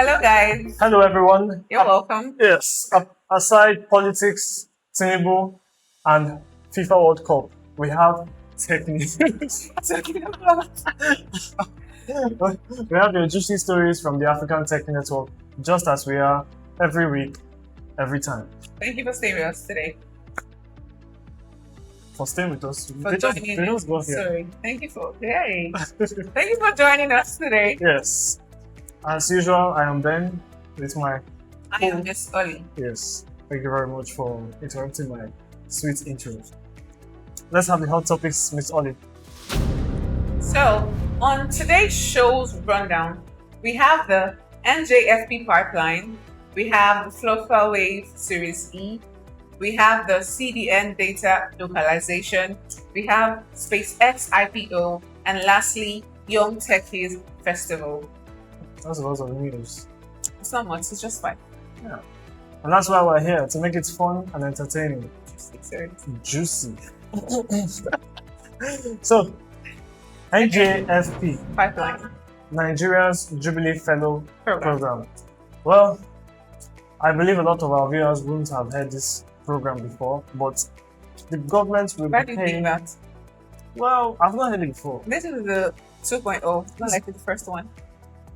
Hello, guys. Hello, everyone. You're welcome. Yes, aside politics, Tinubu, and FIFA World Cup, we have tech news. We have the juicy stories from the African Tech Network, just as we are every week, every time. Thank you for staying with us today. For staying with us. For joining us. Sorry. Thank you for Thank you for joining us today. Yes. As usual, I am Ben with my I am Miss Ollie. Yes. Thank you very much for interrupting my sweet intro. Let's have the hot topics, Miss Ollie. So, on today's show's rundown, we have the NJFP pipeline, we have the Flutterwave Series E, we have the CBN data localization, we have SpaceX IPO, and lastly, Young Techies Festival. That's a lot of news. It's not much, it's just fine. Yeah. And that's why we're here, to make it fun and entertaining. Juicy. So, NJFP pipeline. Nigeria's Jubilee Fellow Program. Well, I believe a lot of our viewers wouldn't have heard this program before, but the government will Why be do you think that? Well, I've not heard it before. This is the 2.0, not like the first one.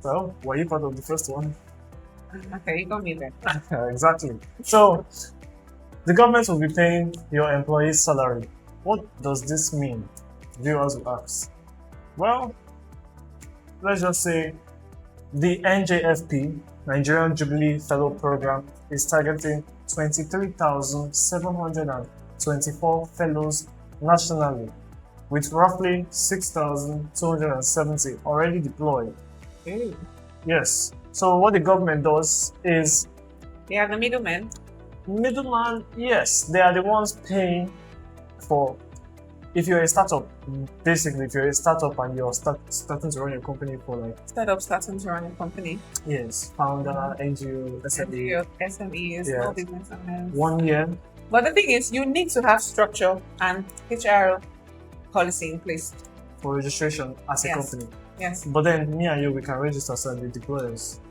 Well, were you part of the first one? Okay, you got me there. Exactly. So, the government will be paying your employee's salary. What does this mean? Viewers will ask. Well, let's just say the NJFP, Nigerian Jubilee Fellow Program, is targeting 23,724 fellows nationally, with roughly 6,270 already deployed. Hey. Yes. So what the government does is... They are the middlemen. Middleman, yes. They are the ones paying for... If you're a startup, basically, if you're a startup and you're starting to run your company for like... Starting to run a company. Yes. Founder, NGO, SME. SMEs, small business owners. 1 year. But the thing is, you need to have structure and HR policy in place. For registration as a company. Yes. But then me and you, we can register as the deployers.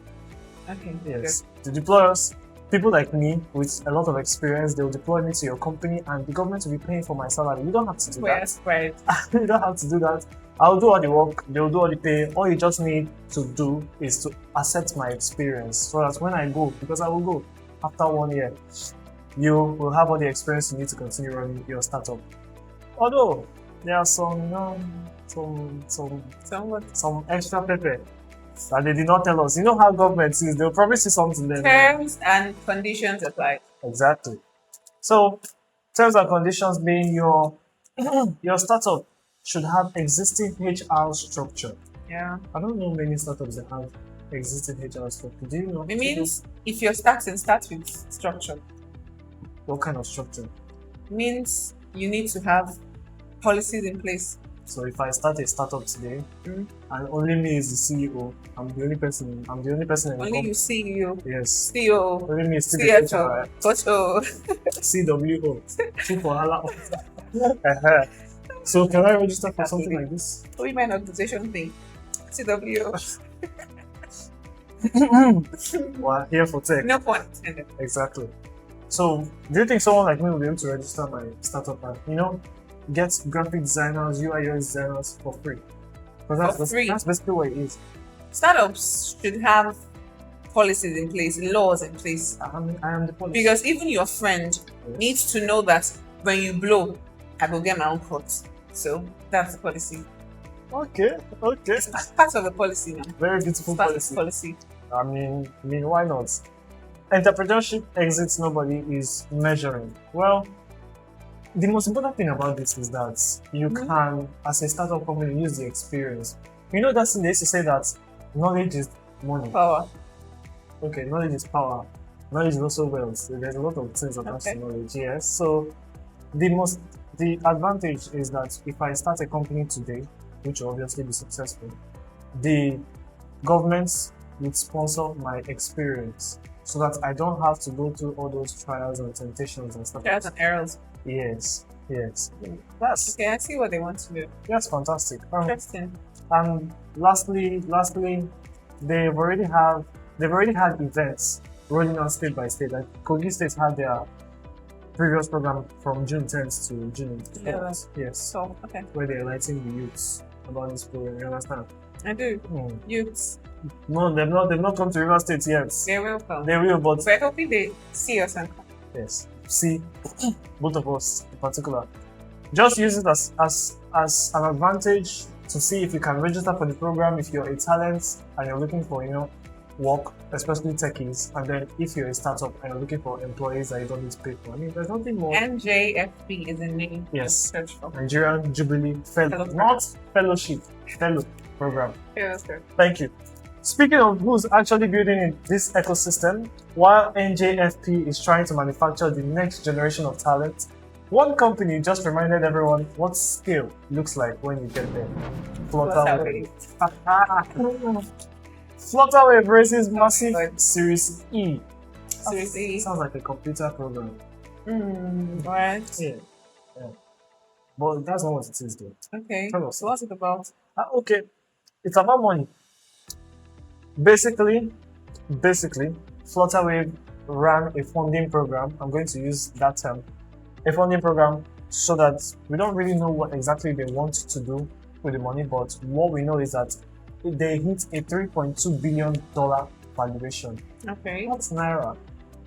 Okay. Yes. Good. The deployers, people like me with a lot of experience, they'll deploy me to your company and the government will be paying for my salary. You don't have to do that. Right. You don't have to do that. I'll do all the work, they'll do all the pay. All you just need to do is to accept my experience so that when I go, because I will go after 1 year, you will have all the experience you need to continue running your startup. Although there are some extra pepper that they did not tell us. You know how government is, they'll probably see something there. Terms and conditions apply. Exactly. So, terms and conditions being your startup should have existing HR structure. Yeah. I don't know many startups that have existing HR structure. Do you know? It means if you're start with structure. What kind of structure? It means you need to have policies in place. So if I start a startup today, and only me is the CEO, I'm the only person in the company. Only you CEO. Yes. CEO. Only me is still CFO. CWO. Chief Wahala Officer. So can I register for something like this? Women organization thing. CWO. We're here for tech. No point intended. Exactly. So do you think someone like me will be able to register my startup and, get graphic designers, UI UX designers for free? Because that's basically what it is. Startups should have policies in place, laws in place. I am the policy. Because even your friend needs to know that when you blow, I will get my own cut. So that's the policy. Okay. It's part of the policy now. Very beautiful policy. I mean, why not? Entrepreneurship exits nobody is measuring. Well, the most important thing about this is that you can, as a startup company, use the experience. You know that they used to say that knowledge is money. Power. Okay, knowledge is power. Knowledge is also wealth. There's a lot of things attached to knowledge. Yes. So the advantage is that if I start a company today, which will obviously be successful, the government would sponsor my experience so that I don't have to go through all those trials and temptations and stuff. Trials and errors. Yes. That's okay. I see what they want to do. That's fantastic. Interesting. And lastly, they already have they've already had events rolling out state by state. Like Kogi State had their previous program from June 10th to June 4th. Yes. So, okay. Where they're enlightening the youths about this program. You understand? I do. Youths. No, they've not come to River State yet. They will come. They will, but we're hoping they see us and come. Yes. See, both of us in particular. Just use it as an advantage to see if you can register for the program if you're a talent and you're looking for, work, especially techies, and then if you're a startup and you're looking for employees that you don't need to pay for. I mean, there's nothing more. NJFP is a name. Yes. Search for. Nigerian Jubilee Fellow, not fellowship, fellow program. Sure. Thank you. Speaking of who's actually building in this ecosystem, while NJFP is trying to manufacture the next generation of talent, one company just reminded everyone what scale looks like when you get there. Flutterwave. Flutterwave raises massive Series E. Series E. Sounds like a computer program. Right. Yeah. But that's not what it is, though. Okay. So what's it about? Okay. It's about money. Basically, Flutterwave ran a funding program. I'm going to use that term. A funding program so that we don't really know what exactly they want to do with the money, but what we know is that they hit a $3.2 billion valuation. Okay. That's Naira.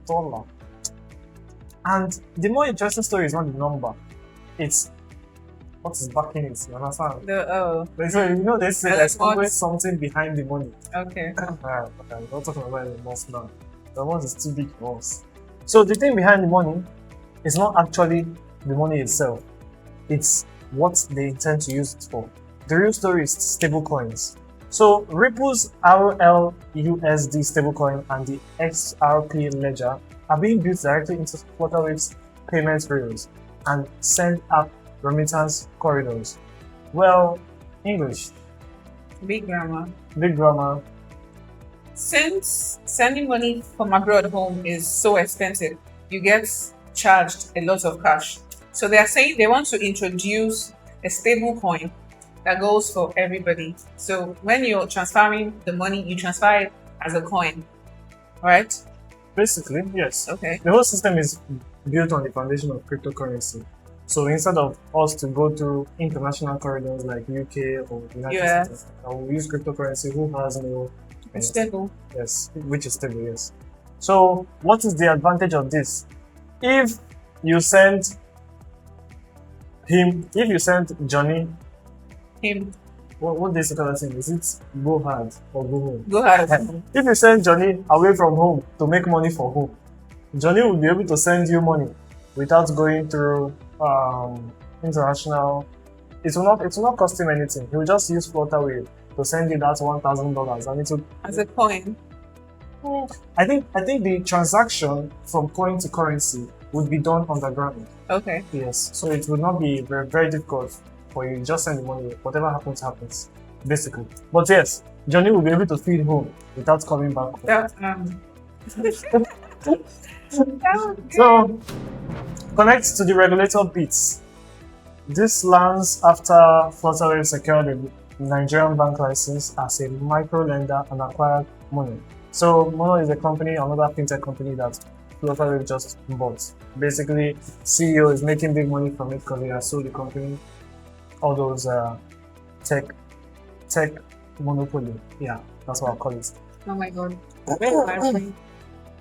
Dollar. And the more interesting story is not the number. It's what is backing it. You understand? So, they say there's always something behind the money. Okay. Alright, okay. We're not talking about the most now. The most is too big for us. So the thing behind the money is not actually the money itself. It's what they intend to use it for. The real story is stablecoins. So Ripple's RLUSD stablecoin and the XRP ledger are being built directly into Flutterwave's payment rails and send up remittance corridors. Well, English. Big grammar. Since sending money from abroad home is so expensive, you get charged a lot of cash. So they are saying they want to introduce a stable coin that goes for everybody. So when you're transferring the money, you transfer it as a coin, right? Basically, yes. Okay. The whole system is built on the foundation of cryptocurrency. So instead of us to go through international corridors like UK or United States, we'll use cryptocurrency who has no... It's stable. Yes, which is stable, yes. So what is the advantage of this? If you send Johnny, what they say that thing? Is it go hard or go home? Go hard. If you send Johnny away from home to make money for home, Johnny will be able to send you money without going through international. It will not cost him anything. He will just use Flutterwave to send you that $1,000 and it will as a coin. I think the transaction from coin to currency would be done underground. Okay. Yes. So it would not be very, very difficult for you. Just send the money. Whatever happens, basically. But yes, Johnny will be able to feed home without coming back home. So connect to the regulator bits. This lands after Flutterwave secured a Nigerian bank license as a micro lender and acquired Mono. So Mono is a company, another fintech company that Flutterwave just bought. Basically, CEO is making big money from it because he has sold the company, all those tech monopoly. Yeah, that's what I'll call it. Oh my god.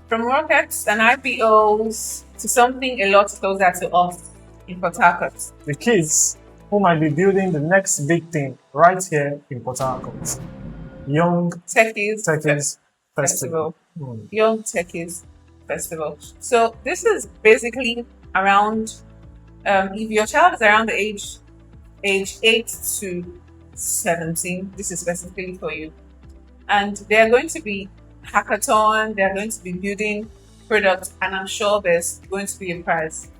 From rockets and IPOs to something a lot closer to us in Port Harcourt. The kids who might be building the next big thing right here in Port Harcourt. Young Techies Festival. Young Techies Festival. So this is basically around, if your child is around the age 8 to 17, this is specifically for you. And they're going to be hackathon, they're going to be building products, and I'm sure there's going to be a prize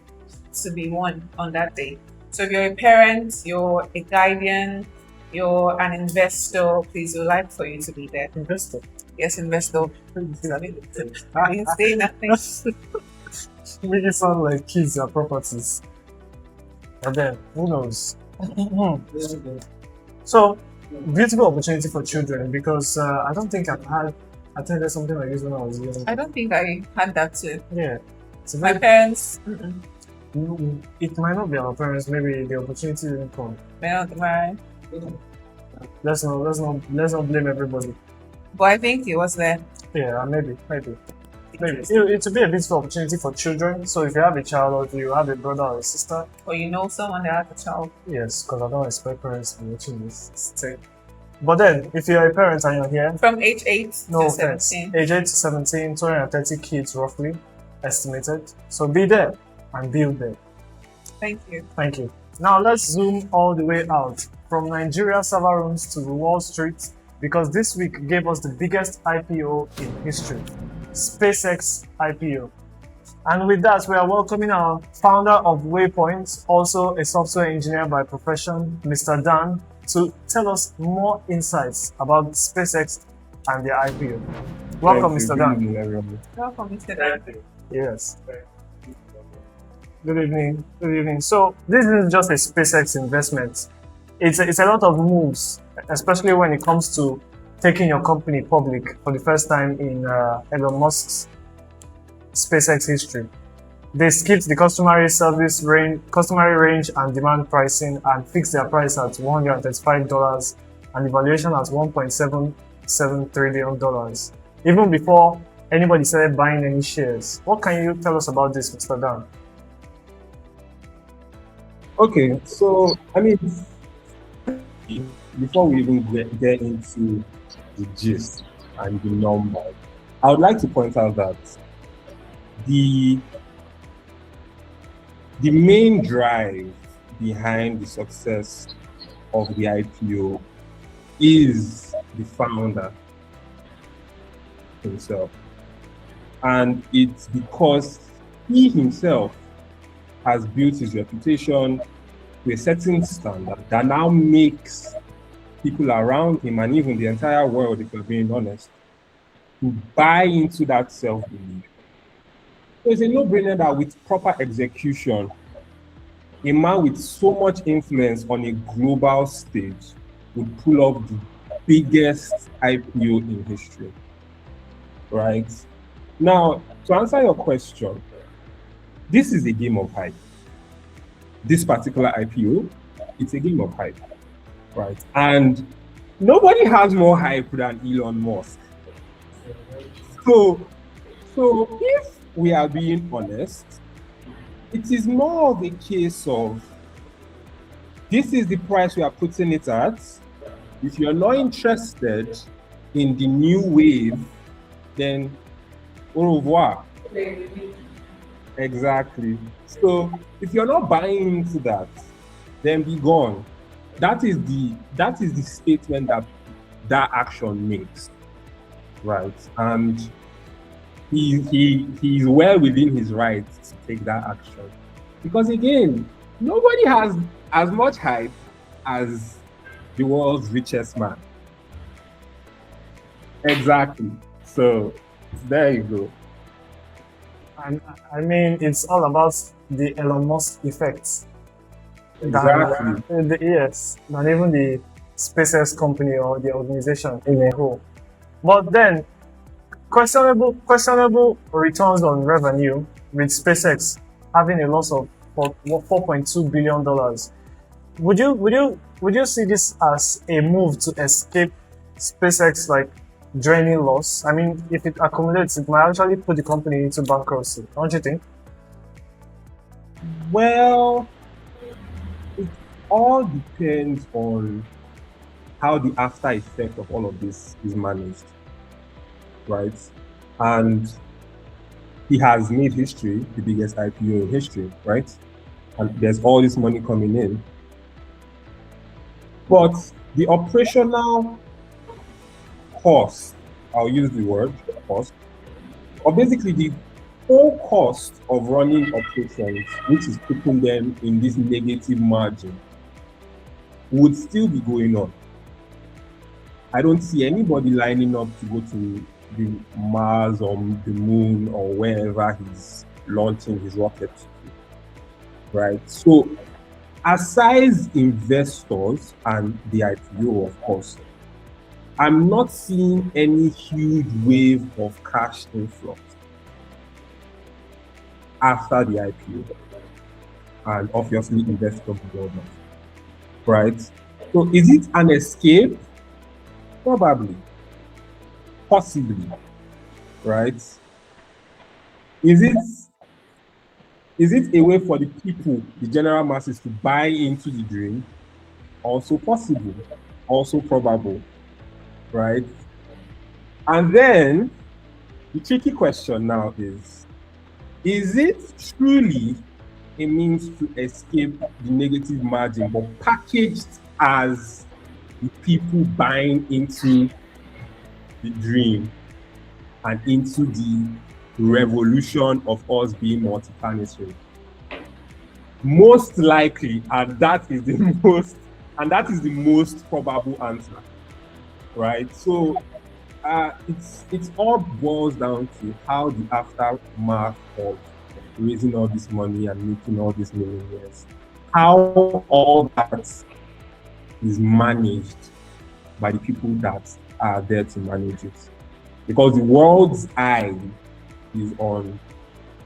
to be won on that day. So if you're a parent, you're a guardian, you're an investor, please, we'd like for you to be there. Investor? Yes, investor. I didn't say nothing. Make it sound like kids are properties. And then, who knows? So, beautiful opportunity for children because I don't think I've had attended something like this when I was young. I don't think I had that too. Yeah. So My parents, it might not be our parents. Maybe the opportunity didn't come. my, Let's not blame everybody. but I think it was there. Yeah, maybe. It would be a beautiful opportunity for children. So if you have a child or if you have a brother or a sister, Or you know someone that has a child. yes, because I don't expect parents to be watching this thing. But then, if you're a parent and you're here, From age 8 no to offense, 17. age 8 to 17, 230 kids roughly estimated. So be there and build there. Thank you. Thank you. Now let's zoom all the way out from Nigeria server rooms to Wall Street, because this week gave us the biggest IPO in history, SpaceX IPO. And with that, we are welcoming our founder of Waypoint, also a software engineer by profession, Mr. Dan, to tell us more insights about SpaceX and their IPO. Welcome, Mr. Dan. Welcome, Mr. Dan. Yes. Good evening. Good evening. So this is just a SpaceX investment. It's a lot of moves, especially when it comes to taking your company public for the first time in Elon Musk's SpaceX history. They skipped the customary range and demand pricing and fixed their price at $135 and the valuation at $1.77 trillion, even before anybody started buying any shares. What can you tell us about this, Mr. Dan? Okay, so I mean, before we even get into the gist and the numbers, I would like to point out that the main drive behind the success of the IPO is the founder himself. And it's because he himself has built his reputation to a certain standard that now makes people around him and even the entire world, if we're being honest, to buy into that self-belief. So it's a no-brainer that with proper execution, a man with so much influence on a global stage would pull off the biggest IPO in history, right? Now, to answer your question, this is a game of hype. This particular IPO, it's a game of hype, right? And nobody has more hype than Elon Musk. So if we are being honest, it is more of a case of this is the price we are putting it at. If you're not interested in the new wave, then au revoir. Exactly. So if you're not buying into that, then be gone. That is the statement that action makes, right? And he's well within his right to take that action, because again, nobody has as much hype as the world's richest man. Exactly. So there you go. And I mean, it's all about the Elon Musk effect. Exactly. Yes, not even the SpaceX company or the organization in a whole. But then, questionable returns on revenue with SpaceX having a loss of $4.2 billion. Would you see this as a move to escape SpaceX like draining loss? I mean, if it accumulates, it might actually put the company into bankruptcy, don't you think? Well, it all depends on how the after effect of all of this is managed, right? And he has made history, the biggest IPO in history, right? And there's all this money coming in. But the operational cost, I'll use the word cost, or basically the whole cost of running operations, which is putting them in this negative margin, would still be going on. I don't see anybody lining up to go to the Mars or the moon or wherever he's launching his rocket to, right? So aside investors and the IPO, of course, I'm not seeing any huge wave of cash influx after the IPO, and obviously investors will not, right? So is it an escape? Probably, possibly, right? Is it a way for the people, the general masses, to buy into the dream? Also possible, also probable, right? And then the tricky question now is it truly a means to escape the negative margin, but packaged as the people buying into the dream and into the revolution of us being multi-planetary? Most likely, and that is the most probable answer, right? So it all boils down to how the aftermath of raising all this money and making all these millionaires, how all that is managed by the people that are there to manage it. Because the world's eye is on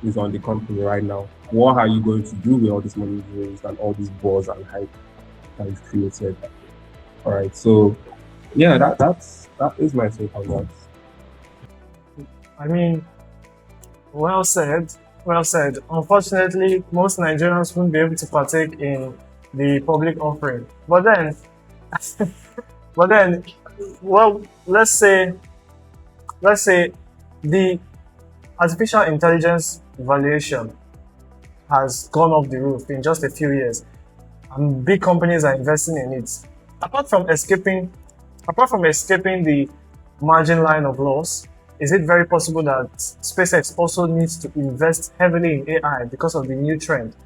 the company right now. What are you going to do with all this money raised and all these buzz and hype that is created? All right, so yeah, that is my take on that. I mean, well said. Well said. Unfortunately, most Nigerians won't be able to partake in the public offering. But then, well, let's say the artificial intelligence valuation has gone off the roof in just a few years, and big companies are investing in it. Apart from escaping the margin line of loss, is it very possible that SpaceX also needs to invest heavily in AI because of the new trend?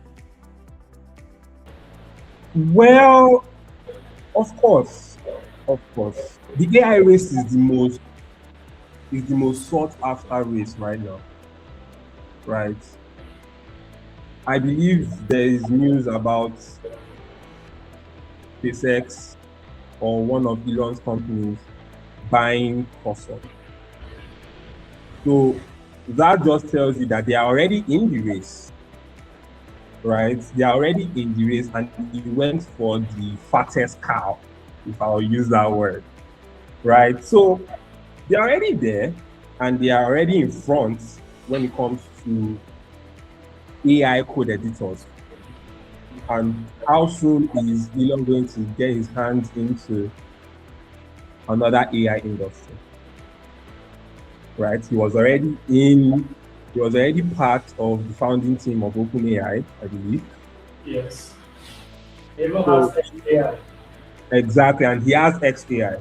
Well, of course. The AI race is the most sought after race right now, right? I believe there is news about SpaceX or one of Elon's companies buying Cursor. So that just tells you that they are already in the race, right? They are already in the race, and he went for the fattest cow, if I'll use that word, right? So they're already there, and they are already in front when it comes to AI code editors. And how soon is Elon going to get his hands into another AI industry? Right? He was already part of the founding team of OpenAI, I believe. Yes. Elon has XAI. Exactly, and he has XAI.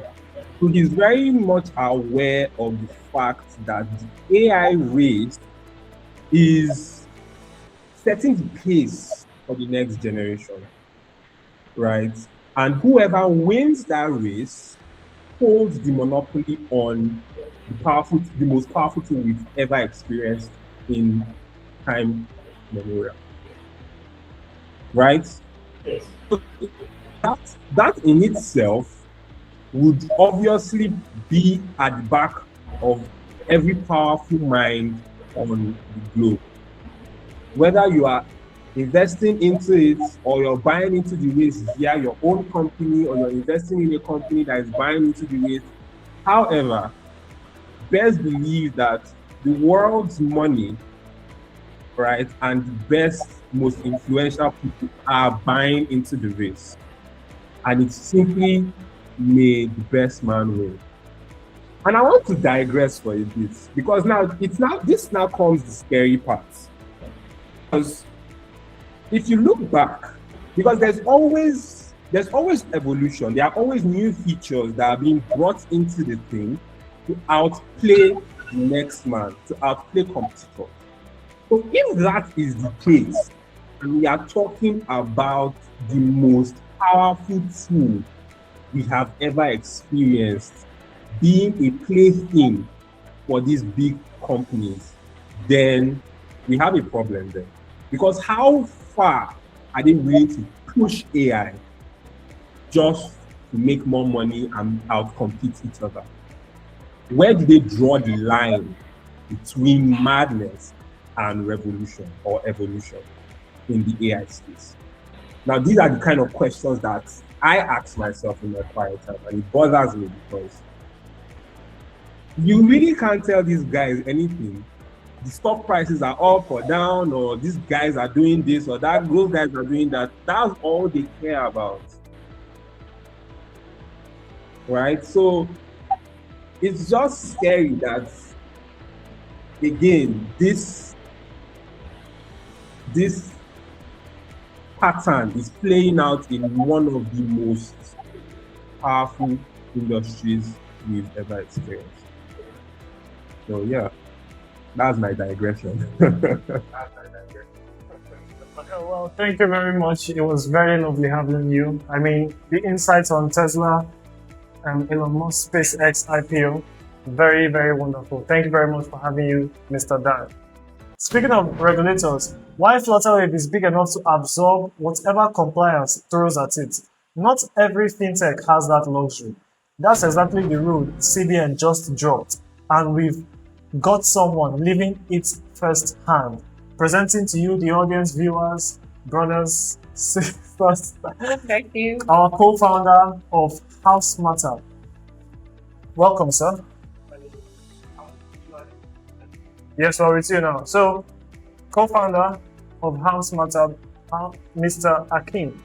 So he's very much aware of the fact that the AI race is setting the pace for the next generation, right? And whoever wins that race holds the monopoly on the most powerful tool we've ever experienced in time memorial, right? Yes. That in itself would obviously be at the back of every powerful mind on the globe. Whether you are investing into it or you're buying into the race via your own company, or you're investing in a company that is buying into the race. However, best believe that the world's money, right, and the best, most influential people are buying into the race. And it's simply may the best man win. And I want to digress for a bit, because this now comes the scary part. Because if you look back, because there's always evolution, there are always new features that are being brought into the thing to outplay the next man, to outplay competitors. So if that is the case, and we are talking about the most powerful tool we have ever experienced being a plaything for these big companies, then we have a problem there. Because how far are they willing to push AI just to make more money and outcompete each other. Where do they draw the line between madness and revolution or evolution in the AI space? Now, these are the kind of questions that I ask myself in my quiet time, and it bothers me because you really can't tell these guys anything. The stock prices are up or down, or these guys are doing this or that, those guys are doing that. That's all they care about. Right? So it's just scary that, again, this pattern is playing out in one of the most powerful industries we've ever experienced. So yeah, that's my digression. Well, thank you very much. It was very lovely having you. I mean, the insights on Tesla and Elon Musk SpaceX IPO, very, very wonderful. Thank you very much for having you, Mr. Dan. Speaking of regulators, why Flutterwave is big enough to absorb whatever compliance throws at it? Not every fintech has that luxury. That's exactly the rule CBN just dropped, and we've got someone living it firsthand. Presenting to you, the audience, viewers, brothers, sisters. Thank you. Our co-founder of House Matter. Welcome, sir. Yes, we're with you now. So, co-founder of House Matter, Mr. Akin.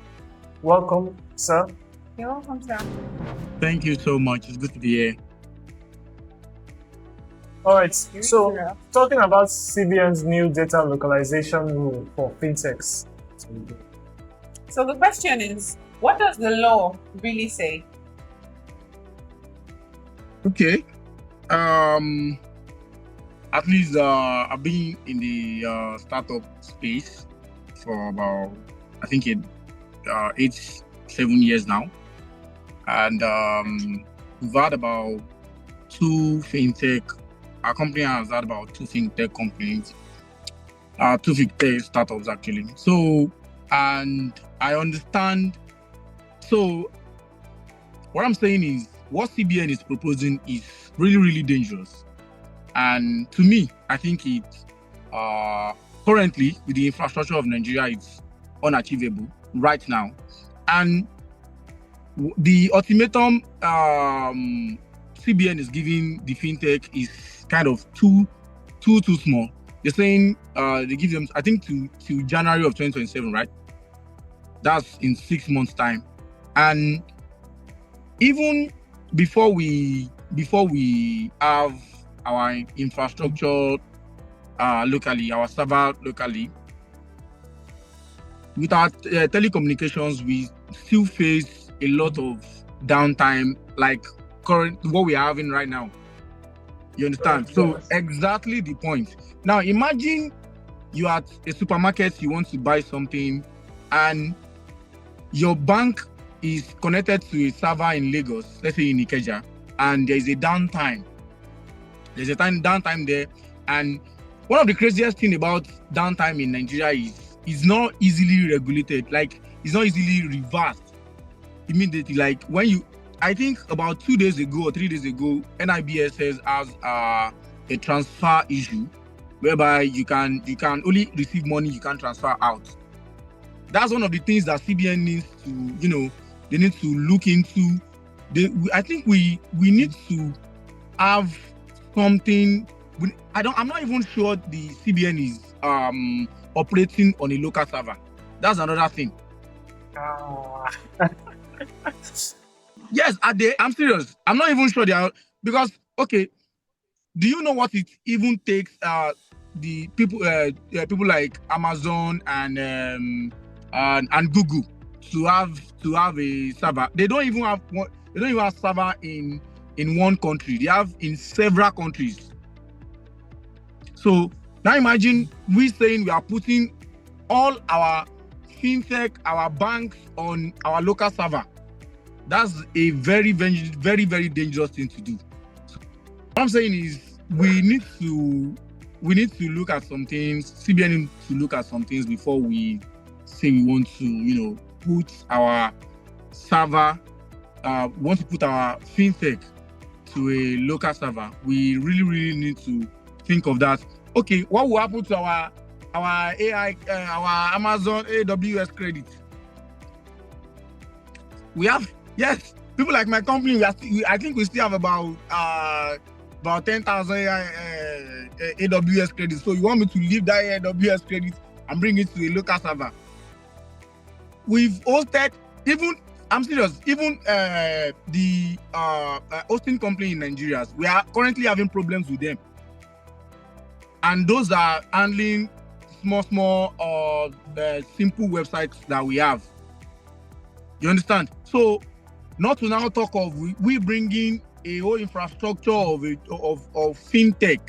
Welcome, sir. You're welcome, sir. Thank you so much. It's good to be here. All right. So, talking about CBN's new data localization rule for fintechs. So the question is, what does the law really say? Okay. At least I've been in the startup space for about, I think 7 years now. And we've had about two fintech, our company has had about two fintech companies, two fintech startups actually. So, and I understand. So what I'm saying is what CBN is proposing is really, really dangerous. And to me, I think it currently with the infrastructure of Nigeria, it's unachievable right now. And the ultimatum CBN is giving the fintech is kind of too small. They're saying they give them, I think, to January of 2027, right? That's in 6 months' time. And even before we have our infrastructure locally, our server locally, with our telecommunications, we still face a lot of downtime, like what we are having right now. You understand? Yes. So exactly the point. Now imagine you are at a supermarket, you want to buy something, and your bank is connected to a server in Lagos, let's say in Ikeja, and there is a downtime. There's a downtime there, and one of the craziest thing about downtime in Nigeria is it's not easily regulated. Like it's not easily reversed immediately. Like when you, I think about 2 days ago or 3 days ago, NIBSS has a transfer issue whereby you can only receive money, you can't transfer out. That's one of the things that CBN needs to, they need to look into. I think we need to have something. I'm not even sure the CBN is operating on a local server. That's another thing. Yes, I'm serious. I'm not even sure they are, because okay, do you know what it even takes? The people like Amazon and Google to have a server. They don't even have one. They don't even have server in one country. They have in several countries. So now imagine we saying we are putting all our fintech, our banks on our local server. That's a very, very, very, very dangerous thing to do. So what I'm saying is we need to look at some things. CBN needs to look at some things before we say we want to, put our server want to put our fintech to a local server, we really need to think of that. Okay, what will happen to our AI, our Amazon AWS credit? We have, yes, people like my company. I think we still have about 10,000 AWS credits. So you want me to leave that AWS credit and bring it to a local server? We've hosted, even, I'm serious, even the hosting company in Nigeria, we are currently having problems with them. And those are handling small, simple websites that we have. You understand? So, not to now talk of we bringing a whole infrastructure of fintech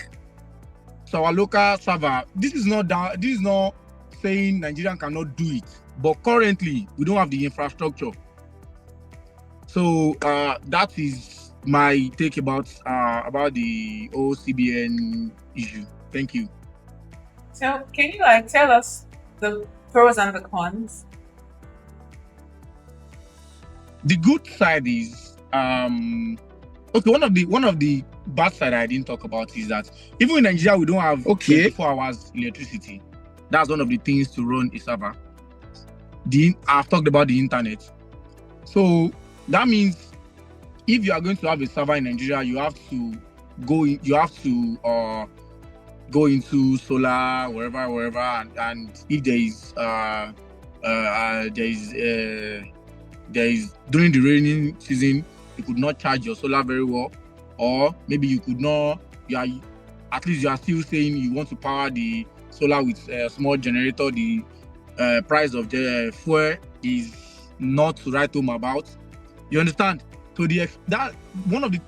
to our local server. This is not saying Nigerian cannot do it, but currently we don't have the infrastructure. So that is my take about the whole CBN issue. Thank you. So can you tell us the pros and the cons? The good side is okay. One of the bad side I didn't talk about is that even in Nigeria we don't have 24 hours electricity. That's one of the things to run a server. I've talked about the internet. So that means if you are going to have a server in Nigeria, you have to go into solar wherever, and if there is during the raining season, you could not charge your solar very well, or maybe you could not. At least you are still saying you want to power the solar with a small generator. The price of the fuel is not to write home about. You understand? So that's only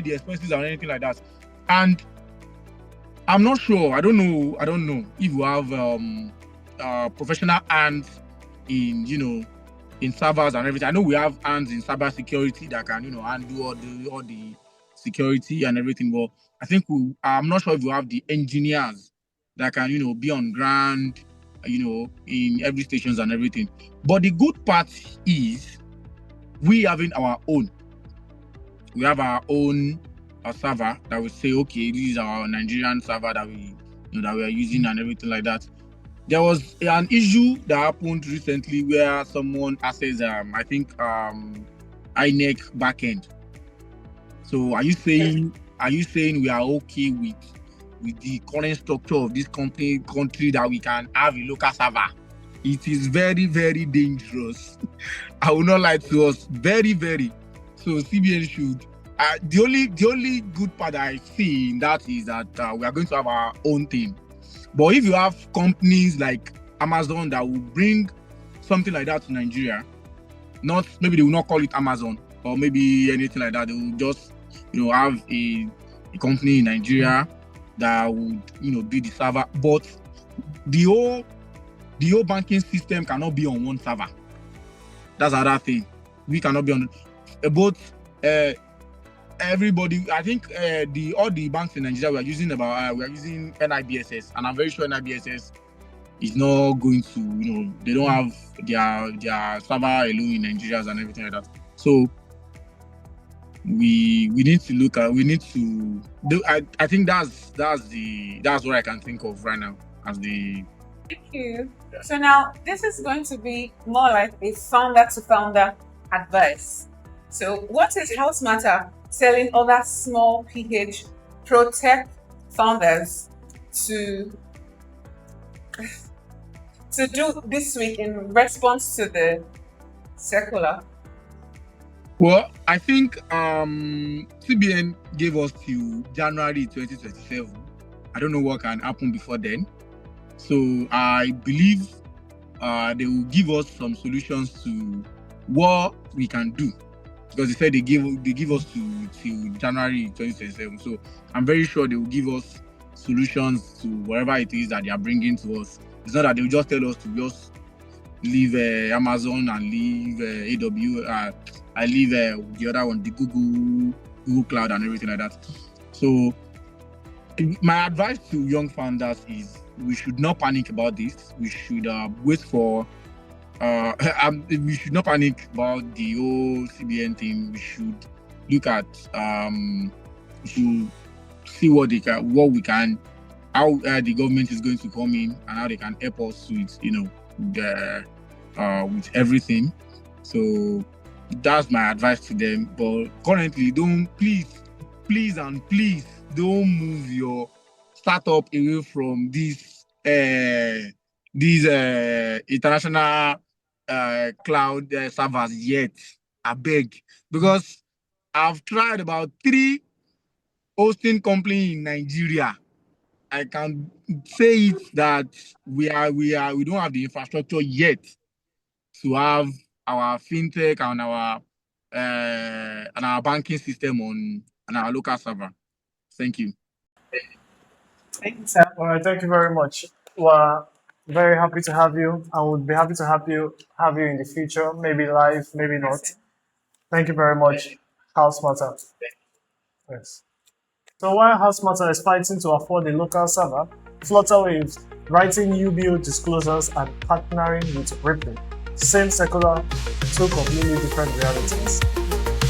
the expenses or anything like that. And I'm not sure. I don't know if you have professional hands in servers and everything. I know we have hands in cyber security that can handle all the security and everything. But I think I'm not sure if we have the engineers that can be on ground in every stations and everything. But the good part is we having our own. We have our own server that will say, okay, this is our Nigerian server that we are using and everything like that. There was an issue that happened recently where someone accessed, I think, INEC backend. So are you saying we are okay with the current structure of this country that we can have a local server? It is very, very dangerous. I will not lie to us. Very, very. So CBN should. The only good part I see in that is that we are going to have our own thing. But if you have companies like Amazon that will bring something like that to Nigeria, maybe they will not call it Amazon or maybe anything like that. They will just have a company in Nigeria that would be the server. But the whole banking system cannot be on one server. That's another thing. We cannot be on both. Everybody, I think all the banks in Nigeria we are using NIBSS, and I'm very sure NIBSS is not going to, they don't have their server alone in Nigeria and everything like that. So we need to look at. We need to do. I think that's what I can think of right now as the. Thank you. So now this is going to be more like a founder-to-founder advice. So what is House Matter telling other small PH pro tech founders to do this week in response to the circular? Well, I think CBN gave us till January 2027. I don't know what can happen before then. So I believe they will give us some solutions to what we can do, because they said they give us till January 2027. So I'm very sure they will give us solutions to whatever it is that they are bringing to us. It's not that they will just tell us to just leave Amazon and leave AWS. I leave the other one, the Google Cloud and everything like that. So my advice to young founders is we should not panic about this. We should wait for we should not panic about the whole CBN thing. We should look at we should see what we can, how the government is going to come in and how they can help us with with everything. So that's my advice to them. But currently, please don't move your startup away from these international cloud servers yet. I beg, because I've tried about 3 hosting companies in Nigeria. I can say it that we don't have the infrastructure yet to have our fintech and our banking system on our local server. Thank you. Thank you, sir. All right, thank you very much. We're very happy to have you. I would be happy to have you in the future, maybe live, maybe not. Thank you very much, House Matter. Yes. So while House Matter is fighting to afford a local server, Flutterwave writing UBO disclosures and partnering with Ripple. Same secular, 2 completely different realities.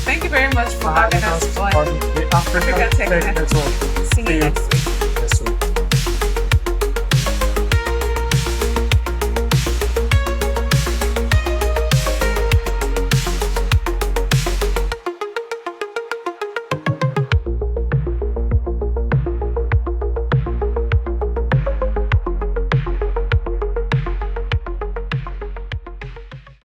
Thank you very much for having us on the African Tech Network. See you next